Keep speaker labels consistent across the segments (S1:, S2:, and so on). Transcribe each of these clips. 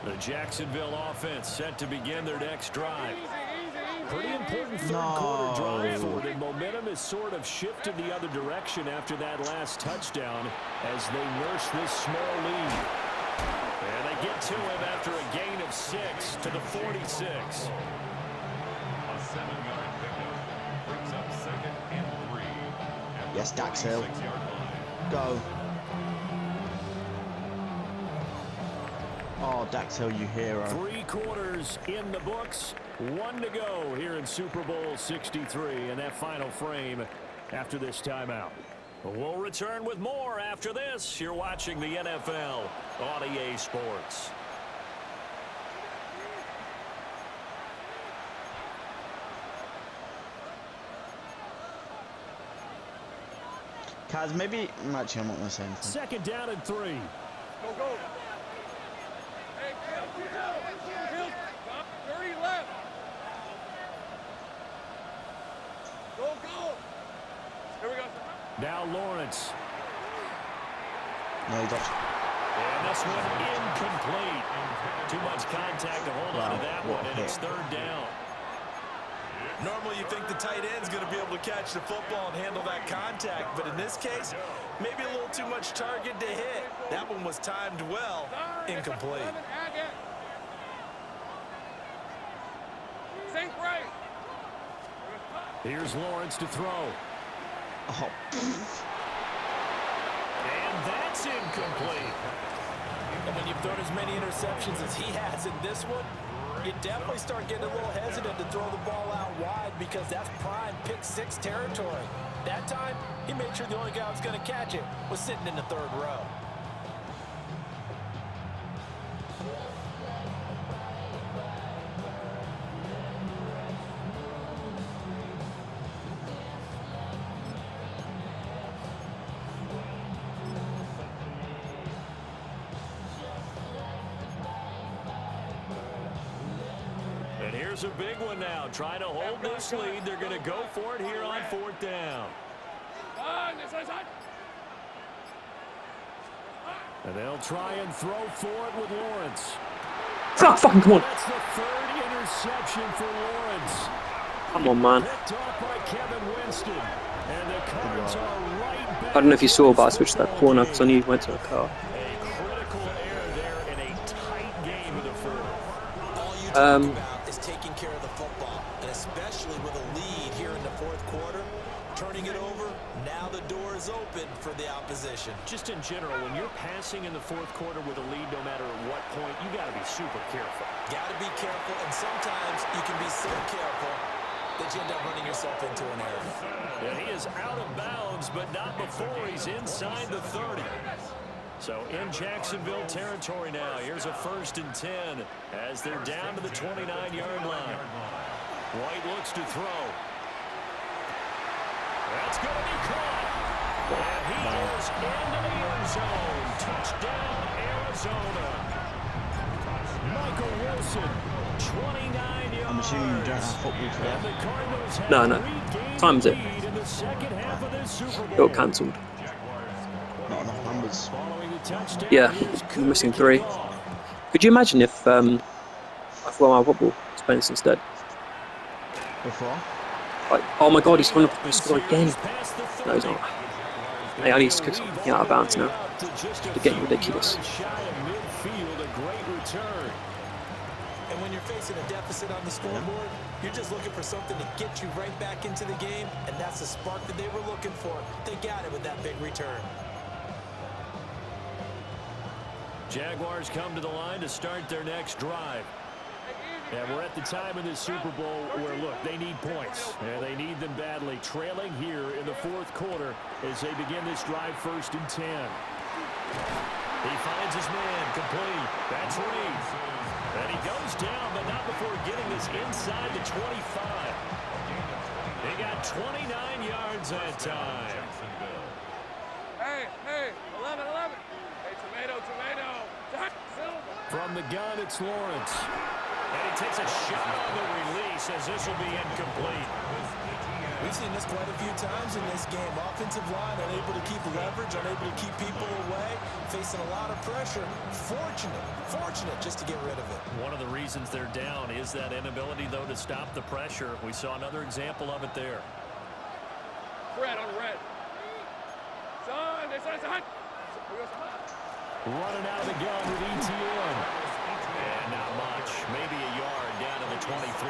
S1: The Jacksonville offense set to begin their next drive. Pretty important third-quarter drive for them. Momentum has sort of shifted the other direction after that last touchdown as they nurse this small lead. And they get to him after a gain of 6 to the 46.
S2: A 7-yard pickup brings up 2nd and 3.
S3: Yes, Dax Hill. Go. Oh, Dax Hill, you hero.
S1: 3 quarters in the books. 1 to go here in Super Bowl 63 in that final frame after this timeout. We'll return with more after this. You're watching the NFL on EA Sports.
S3: Kaz, maybe... Actually, I'm not going to say anything.
S1: 2nd down and 3.
S4: Go, go. Hey, Hill. 30 left. Go, go. Here we go.
S1: Now Lawrence.
S3: No, he got...
S1: And this one incomplete. Too much contact to hold on to that one, and it's 3rd down.
S5: Normally you think the tight end's going to be able to catch the football and handle that contact, but in this case, maybe a little too much target to hit. That one was timed well, incomplete.
S1: Here's Lawrence to throw.
S3: Oh.
S1: And that's incomplete.
S5: And when you've thrown as many interceptions as he has in this one, you definitely start getting a little hesitant to throw the ball out wide because that's prime pick 6 territory. That time, he made sure the only guy who was going to catch it was sitting in the 3rd row.
S1: And here's a big one now. Trying to hold this lead. They're going to go for it here on 4th down. And they'll try and throw for it with Lawrence.
S6: Oh, fucking come on.
S1: That's the 3rd interception for Lawrence.
S6: Come on, man.
S1: Picked off by Kevin Winston. And the Cards are right back.
S6: I don't know if you saw, but I switched that corner because I knew he went to a car.
S1: A critical error there in a tight game of the 4th.
S5: All you talk about is taking care of the football, and especially with a lead here in the 4th quarter, turning it over, now the door is open for the opposition.
S1: Just in general, when you're passing in the 4th quarter with a lead, no matter at what point, you got to be super careful.
S5: Got to be careful, and sometimes you can be so careful that you end up running yourself into an error.
S1: Yeah, he is out of bounds, but not before he's inside the 30. So in Jacksonville territory now. Here's a 1st and 10 as they're down to the 29-yard line. White looks to throw. That's going to be caught. And he is into the end zone. Touchdown, Arizona. Michael Wilson, 29 yards.
S3: I'm assuming you don't have football today.
S1: And the Cardinals have
S6: No. Time's it.
S1: lead in the 2nd half of this Super
S6: It
S1: Bowl.
S6: got cancelled.
S3: Not enough numbers.
S1: Following the touchdown,
S6: Yeah,
S1: here's
S6: we're missing
S1: Cooper
S6: 3.
S1: Goff.
S6: Could you imagine if I thought my football was playing this instead?
S3: Before?
S6: Like, oh my god, he's going to score again. No, he's not. Hey, I need to kick something out of bounds now. They're getting ridiculous.
S5: And when you're facing a deficit on the scoreboard, you're just looking for something to get you right back into the game, and that's the spark that they were looking for. They got it with that big return.
S1: Jaguars come to the line to start their next drive. And we're at the time in this Super Bowl where, look, they need points. And they need them badly. Trailing here in the 4th quarter as they begin this drive 1st and 10. He finds his man, complete. That's Reed. And he goes down, but not before getting this inside the 25. They got 29 yards that time.
S4: Hey, 11. Hey, tomato.
S1: From the gun, it's Lawrence. And he takes a shot on the release as this will be incomplete.
S5: We've seen this quite a few times in this game. Offensive line unable to keep leverage, unable to keep people away, facing a lot of pressure. Fortunate just to get rid of it.
S1: One of the reasons they're down is that inability, though, to stop the pressure. We saw another example of it there.
S4: Red on red. Son.
S1: Running out of the gun with ETN. And not much. Maybe a yard down to the 23.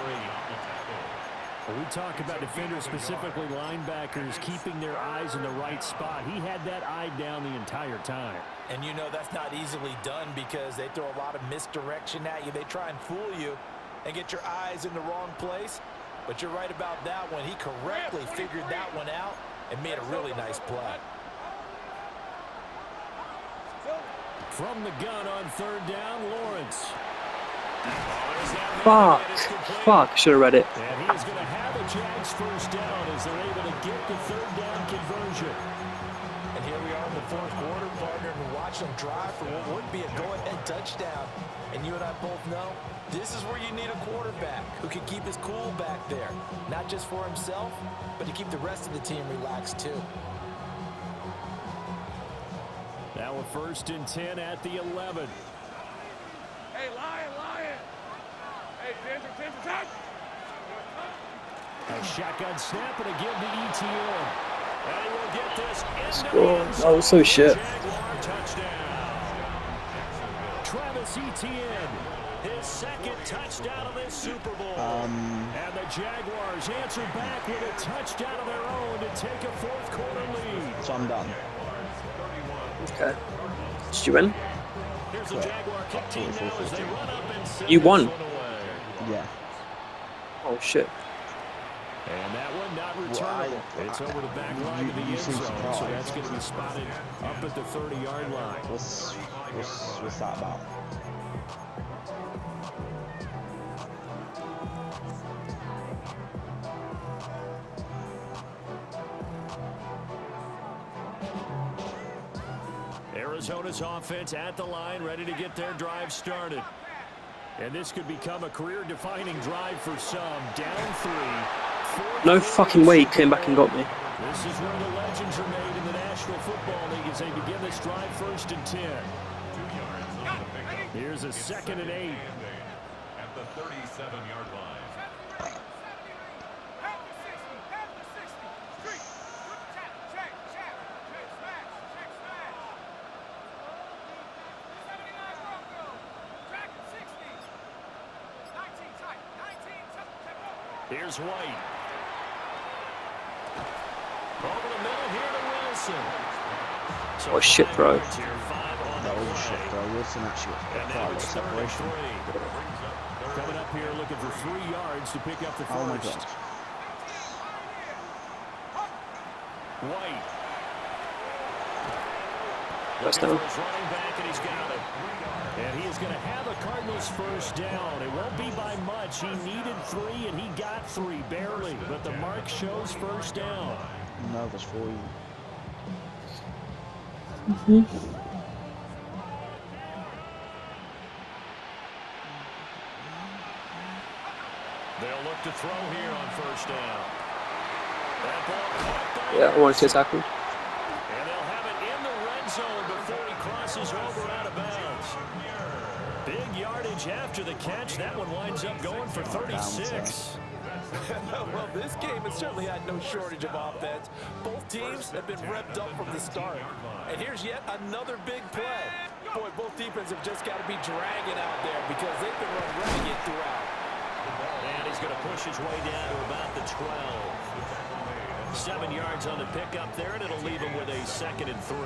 S1: When we talk about defenders, specifically linebackers, keeping their eyes in the right spot. He had that eye down the entire time.
S5: And you know that's not easily done because they throw a lot of misdirection at you. They try and fool you and get your eyes in the wrong place. But you're right about that one. He correctly figured that one out and made a really nice play.
S1: From the gun on third down, Lawrence.
S6: Fuck, should have read it.
S1: And he is going to have a Jags first down as they're able to get the third down conversion.
S5: And here we are in the fourth quarter, partner, and watch them drive for what would be a go-ahead touchdown. And you and I both know this is where you need a quarterback who can keep his cool back there. Not just for himself, but to keep the rest of the team relaxed too.
S1: Now a 1st and 10 at the 11.
S4: Hey, Lion. Hey, Ginger, touch.
S1: A shotgun snap and a give to ETN. And he will get this into the
S6: Oh,
S1: end
S6: that
S1: zone.
S6: was so shit.
S1: Jaguar touchdown. Travis Etienne, his second touchdown of this Super Bowl. And the Jaguars answer back with a touchdown of their own to take a fourth quarter lead.
S3: So I'm done.
S6: Okay. Did you win?
S1: Here's the Jaguar kick team now as they run up and send
S6: You
S1: this
S6: won.
S1: one away.
S3: Yeah.
S6: Oh shit.
S1: And that one not returnable. It's over the back line of the end zone, so that's going to be spotted up at the 30-yard line.
S3: What's that about?
S1: Arizona's offense at the line, ready to get their drive started. And this could become a career-defining drive for some. Down 3.
S6: No fucking way he came back and got me.
S1: This is where the legends are made in the National Football League as they begin this drive 1st and 10. Here's a 2nd and 8.
S2: At the 37-yard line.
S1: Here's White. Over the middle here to Wilson. So
S6: Oh shit, bro.
S3: That was shit, bro. Wilson actually got a separation.
S1: Coming up here looking for 3 yards to pick up the first.
S3: Oh my god.
S1: White.
S6: That's
S1: Looking
S6: down.
S1: for his running back, and he's got it. And he is going to have a Cardinals first down. It won't be by much. He needed 3, and he got 3, barely. But the mark shows first down.
S3: No, that's for you.
S1: They'll look to throw here on first down. That ball caught there.
S6: Yeah, I wanted to tackle.
S1: And they'll have it in the red zone before he crosses over out of bounds. Big yardage after the catch. That one winds up going for 36.
S5: Well, this game has certainly had no shortage of offense. Both teams have been revved up from the start. And here's yet another big play. Boy, both defenses have just got to be dragging out there because they've been run ragged throughout.
S1: And he's going to push his way down to about the 12. 7 yards on the pickup there, and it'll leave him with a 2nd and 3.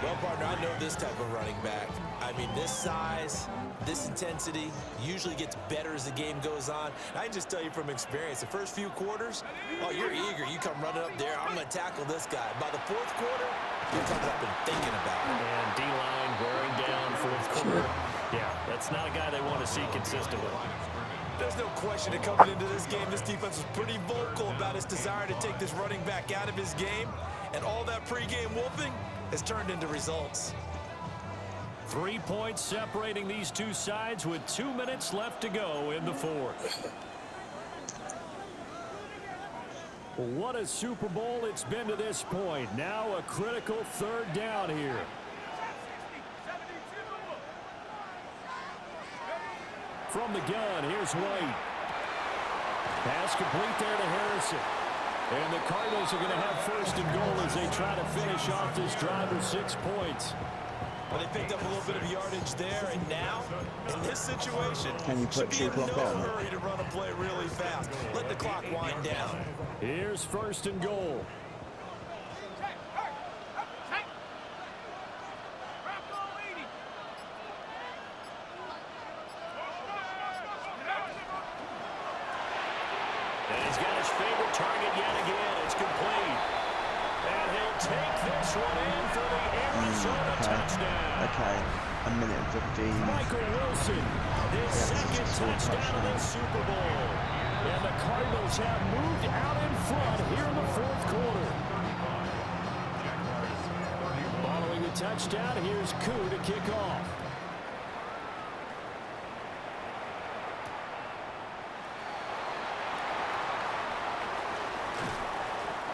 S5: Well, partner, I know this type of running back. I mean, this size, this intensity usually gets better as the game goes on. I can just tell you from experience, the first few quarters, oh, you're eager. You come running up there, I'm going to tackle this guy. By the fourth quarter, you're coming up and thinking about it.
S1: And D-line wearing down fourth quarter. Yeah, that's not a guy they want to see consistently.
S5: There's no question that coming into this game, this defense was pretty vocal about its desire to take this running back out of his game. And all that pregame wolfing has turned into results.
S1: 3 points separating these two sides with 2 minutes left to go in the fourth. What a Super Bowl it's been to this point. Now a critical third down here. From the gun, here's White. Pass complete there to Harrison. And the Cardinals are going to have first and goal as they try to finish off this drive with 6 points.
S5: Well, they picked up a little bit of yardage there, and now, in this situation,
S3: Can you put
S5: should be in no
S3: clock down?
S5: hurry to run a play really fast. Let the clock wind down.
S1: Here's first and goal. And he's got his favorite target yet again. It's complete. And he'll take this one in for the Arizona touchdown.
S3: Okay, a minute and 15.
S1: Michael Wilson, his second touchdown of the Super Bowl. And the Cardinals have moved out in front here in the fourth quarter. Following the touchdown, here's Koo to kick off.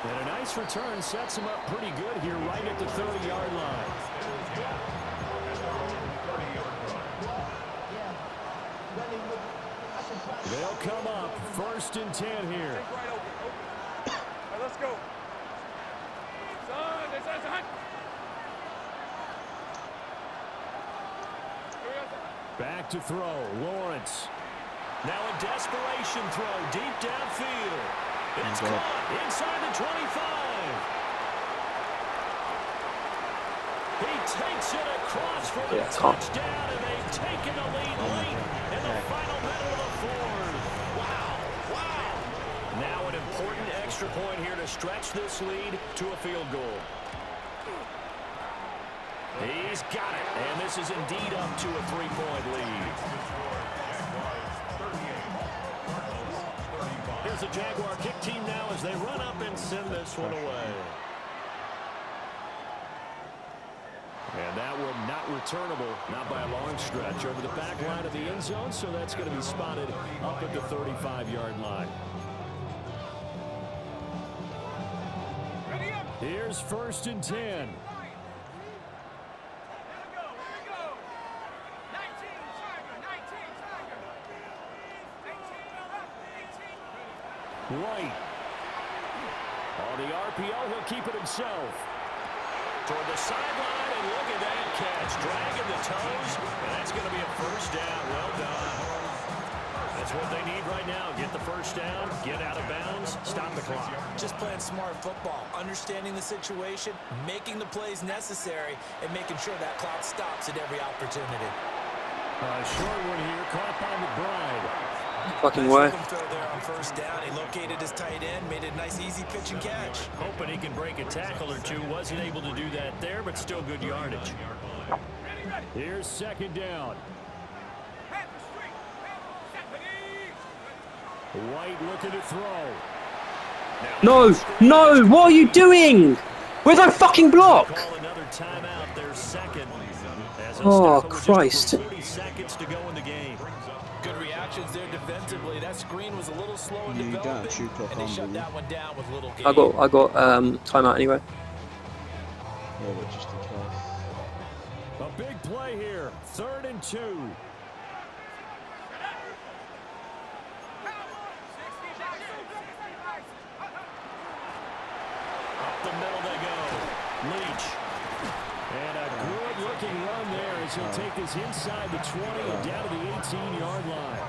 S1: And a nice return sets him up pretty good here right at the 30-yard line. They'll come up first and 10 here.
S4: Right open. All right, let's go. Son.
S1: Back to throw, Lawrence. Now a desperation throw deep downfield. It's caught inside the 25. He takes it across for the touchdown, and they've taken the lead late in the final minute of the fourth. Wow. Now an important extra point here to stretch this lead to a field goal. He's got it, and this is indeed up to a 3-point lead. Here's the Jaguar kick team now as they run up and send this one away. And that one not returnable, not by a long stretch, over the back line of the end zone, so that's going to be spotted up at the 35-yard line. Here's first and 10. White. On the RPO, he'll keep it himself. Toward the sideline, and look at that catch. Dragging the toes, and that's going to be a first down. Well done. That's what they need right now. Get the first down, get out of bounds, stop the clock.
S5: Just playing smart football, understanding the situation, making the plays necessary, and making sure that clock stops at every opportunity.
S1: Short one here, caught by McBride.
S6: Fucking way.
S5: Throw there on first down. He located his tight end, made it a nice, easy pitch and catch.
S1: Hoping he can break a tackle or two. Wasn't able to do that there, but still good yardage. Here's second down. White looking to throw.
S6: No, what are you doing? Where's that fucking block?
S1: Call another timeout. Their second.
S6: Oh, Christ.
S1: 40 seconds to go in the game.
S5: Good reactions there defensively. That screen was a little slow in developing, and they shut that one down with little gain.
S6: I got timeout anyway.
S3: Yeah, but just in case.
S1: A big play here. 3rd and 2. Up the middle they go. Leach. And a good-looking run there as he'll take this inside the 20 and down to the 18-yard line.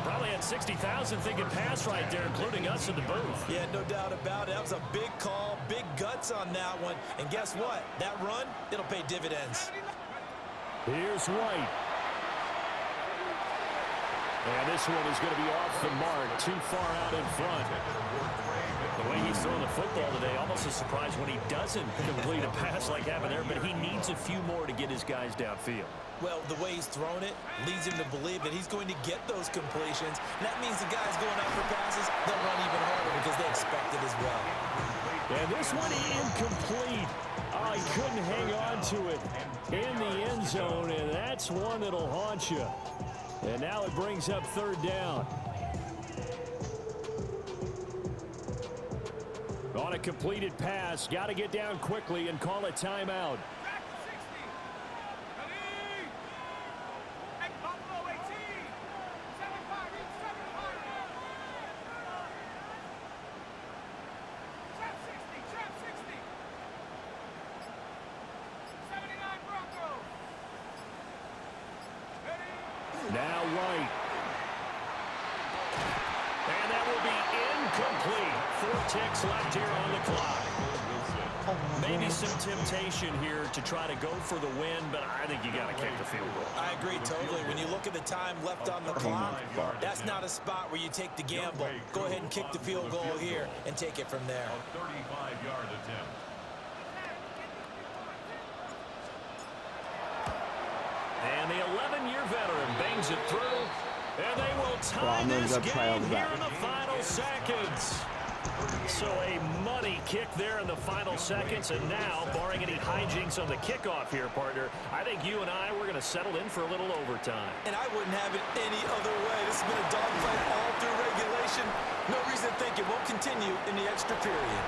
S1: Probably had 60,000 thinking pass right there, including us in the booth.
S5: Yeah, no doubt about it. That was a big call, big guts on that one. And guess what? That run, it'll pay dividends.
S1: Here's White. And this one is going to be off the mark, too far out in front. The way he's throwing the football today, almost a surprise when he doesn't complete a pass like happened there, but he needs a few more to get his guys downfield.
S5: Well, the way he's thrown it leads him to believe that he's going to get those completions. And that means the guys going out for passes, they'll run even harder because they expect it as well.
S1: And this one incomplete. Oh, he couldn't hang on to it in the end zone, and that's one that'll haunt you. And now it brings up 3rd down. on a completed pass. Got to get down quickly and call a timeout. Now White. And that will be incomplete. 4 ticks left here on the clock. Maybe some temptation here to try to go for the win, but I think you got to kick the field goal.
S5: I agree totally. When you look at the time left on the clock, that's not a spot where you take the gamble. Go ahead and kick the field goal here and take it from there.
S2: A 35-yard attempt.
S1: And the 11-year veteran bangs it through, and they will tie this game here in the final seconds. So a money kick there in the final seconds, and now, barring any hijinks on the kickoff here, partner, I think you and I, we're going to settle in for a little overtime.
S5: And I wouldn't have it any other way. This has been a dogfight all through regulation. No reason to think it won't continue in the extra period.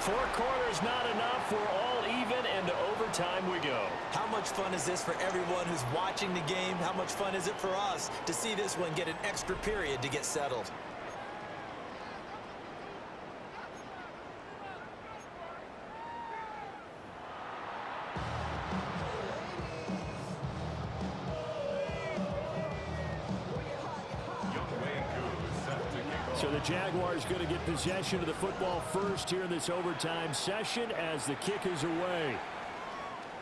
S1: 4 quarters not enough. We're all even, and to overtime we go.
S5: How much fun is this for everyone who's watching the game? How much fun is it for us to see this one get an extra period to get settled?
S1: So the Jaguars going to get possession of the football first here in this overtime session as the kick is away.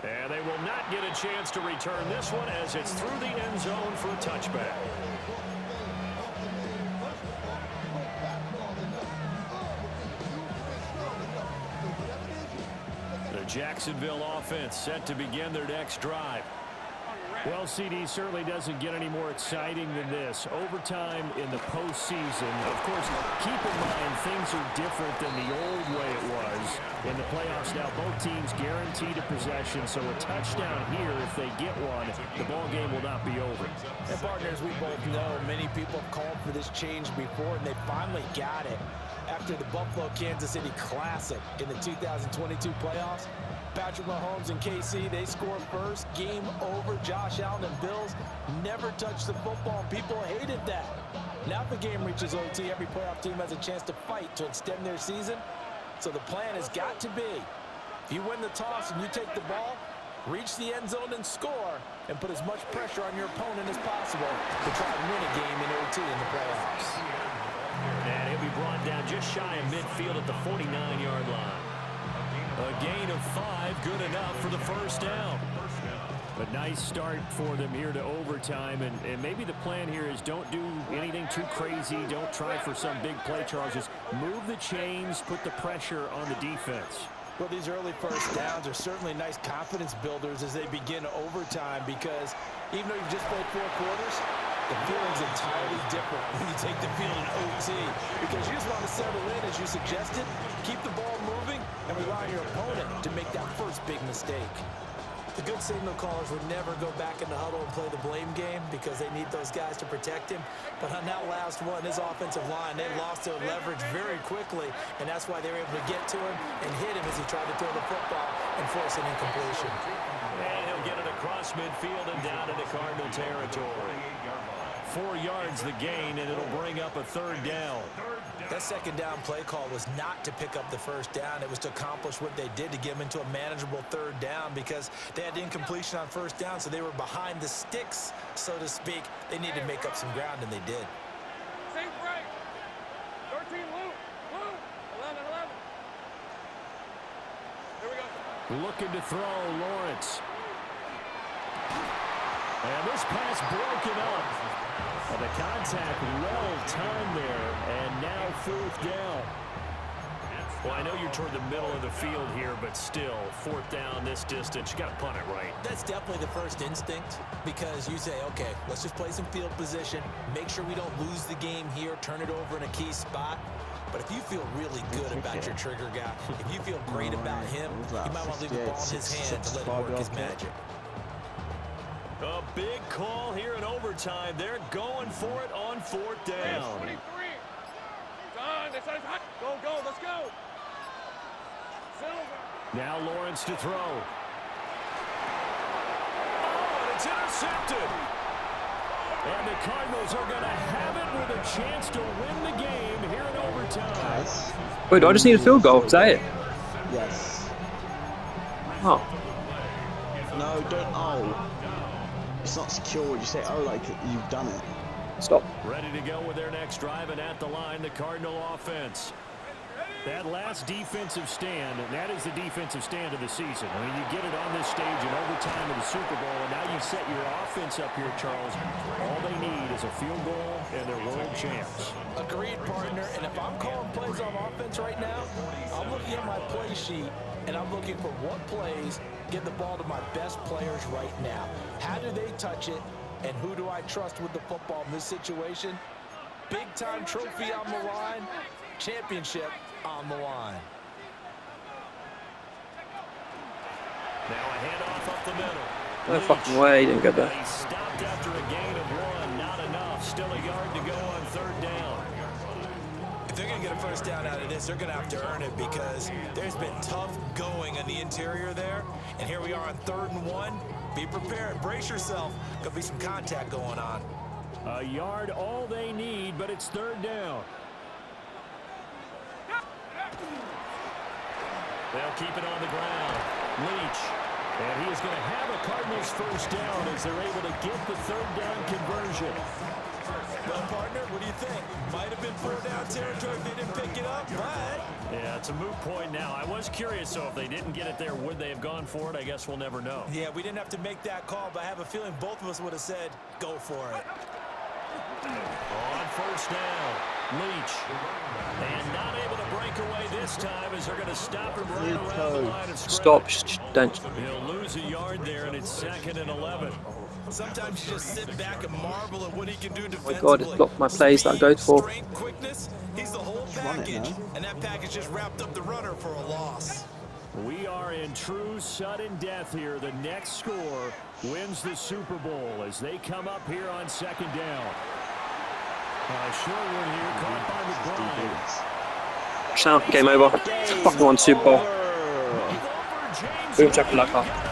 S1: And they will not get a chance to return this one as it's through the end zone for a touchback. The Jacksonville offense set to begin their next drive. Well, CD certainly doesn't get any more exciting than this. Overtime in the postseason. Of course, keep in mind things are different than the old way it was in the playoffs. Now both teams guaranteed a possession, so a touchdown here, if they get one, the ball game will not be over.
S5: And partners, we both know many people have called for this change before, and they finally got it. After the Buffalo-Kansas City Classic in the 2022 playoffs, Patrick Mahomes and KC, they score first. Game over. Josh Allen and Bills never touched the football, and people hated that. Now if the game reaches OT, every playoff team has a chance to fight to extend their season. So the plan has got to be, if you win the toss and you take the ball, reach the end zone and score, and put as much pressure on your opponent as possible to try and win a game in OT in the playoffs.
S1: And he'll be brought down just shy of midfield at the 49-yard line. A gain of 5, good enough for the first down. A nice start for them here to overtime, and maybe the plan here is don't do anything too crazy. Don't try for some big play, Charles. Just move the chains, put the pressure on the defense.
S5: Well, these early first downs are certainly nice confidence builders as they begin overtime, because even though you've just played 4 quarters, the feeling's entirely different when you take the field in OT, because you just want to settle in, as you suggested, keep the ball moving, and rely on your opponent to make that first big mistake. The good signal callers would never go back in the huddle and play the blame game because they need those guys to protect him. But on that last one, his offensive line, they lost their leverage very quickly, and that's why they were able to get to him and hit him as he tried to throw the football and force an incompletion.
S1: And he'll get it across midfield and down into Cardinal territory. 4 yards the gain, and it'll bring up a 3rd down.
S5: That second down play call was not to pick up the first down. It was to accomplish what they did, to get them into a manageable 3rd down, because they had incompletion on first down, so they were behind the sticks, so to speak. They needed to make up some ground, and they did.
S4: Same break. 13 loop. Loop. 11. Here we go.
S1: Looking to throw, Lawrence. And this pass broken up. Well, the contact well timed there, and now 4th down. Well, I know you're toward the middle of the field here, but still, 4th down this distance, you got to punt it right.
S5: That's definitely the first instinct, because you say, okay, let's just play some field position, make sure we don't lose the game here, turn it over in a key spot. But if you feel really good about your trigger guy, if you feel great about him, you might want to leave the ball in his hands and let him work his magic.
S1: A big call here in overtime. They're going for it on 4th down.
S4: 23. Done. Go, let's go.
S1: Now Lawrence to throw. Oh, and it's intercepted. And the Cardinals are going to have it with a chance to win the game here in overtime.
S3: Nice.
S6: Wait, do I just need a field goal? Is that it?
S3: Yes.
S6: Oh.
S3: No, don't. Oh. It's not secured. You say, oh, like you've done it.
S6: Stop.
S1: Ready to go with their next drive, and at the line, the Cardinal offense. That last defensive stand, and that is the defensive stand of the season. I mean, you get it on this stage in overtime of the Super Bowl, and now you set your offense up here, Charles. All they need is a field goal, and they're world champs.
S5: Agreed, partner. And if I'm calling plays on offense right now, I'm looking at my play sheet, and I'm looking for what plays get the ball to my best players right now. How do they touch it, and who do I trust with the football in this situation? Big-time trophy on the line, championship on the line.
S1: Now a handoff up the middle.
S6: No fucking way, he didn't get that.
S1: He stopped after a gain of 1, not enough. Still a yard to go on 3rd down.
S5: If they're going to get a first down out of this, they're going to have to earn it because there's been tough going on the interior there. And here we are on 3rd and 1. Be prepared. Brace yourself. Going to be some contact going on.
S1: A yard all they need, but it's 3rd down. They'll keep it on the ground. Leach. And he is going to have a Cardinals first down as they're able to get the 3rd down conversion.
S5: Well, partner, what do you think? Might have been 4th down territory if they didn't pick it up, but...
S1: Yeah, it's a moot point now. I was curious, so if they didn't get it there, would they have gone for it? I guess we'll never know.
S5: Yeah, we didn't have to make that call, but I have a feeling both of us would have said, go for it.
S1: On 1st down, Leach. And not able to break away this time as they're going to stop him right around the line of
S6: Stop.
S1: scrimmage.
S6: Don't.
S1: He'll lose a yard there, and it's 2nd and 11.
S5: Sometimes you just sit back and marvel at what he can do defensively.
S6: Oh my God, it's blocked my plays that I go for.
S5: Strength, quickness, he's the whole package. And that package just wrapped up the runner for a loss.
S1: We are in true sudden death here. The next score wins the Super Bowl as they come up here on 2nd down. Sherwood here, caught by McBride.
S6: Sound, game over. Fucking won Super Bowl. Boom, check like that.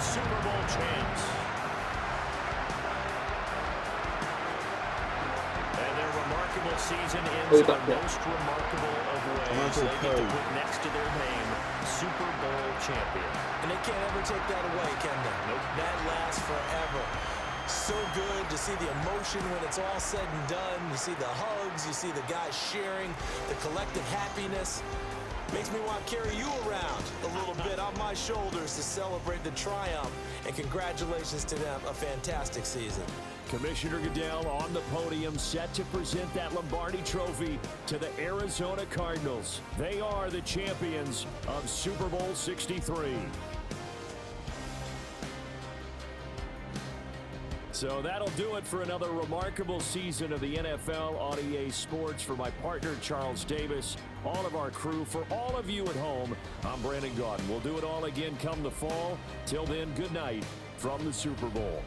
S1: Super Bowl champs. And their remarkable season ends the most remarkable of ways. They get to put next to their name, Super Bowl champion.
S5: And they can't ever take that away, can they?
S1: Nope.
S5: That lasts forever. So good to see the emotion when it's all said and done. You see the hugs, you see the guys sharing, the collective happiness. Makes me want to carry you around a little bit on my shoulders to celebrate the triumph. And congratulations to them, a fantastic season.
S1: Commissioner Goodell on the podium, set to present that Lombardi Trophy to the Arizona Cardinals. They are the champions of Super Bowl 63. So that'll do it for another remarkable season of the NFL on EA Sports. For my partner, Charles Davis, all of our crew, for all of you at home, I'm Brandon Gaudin. We'll do it all again come the fall. Till then, good night from the Super Bowl.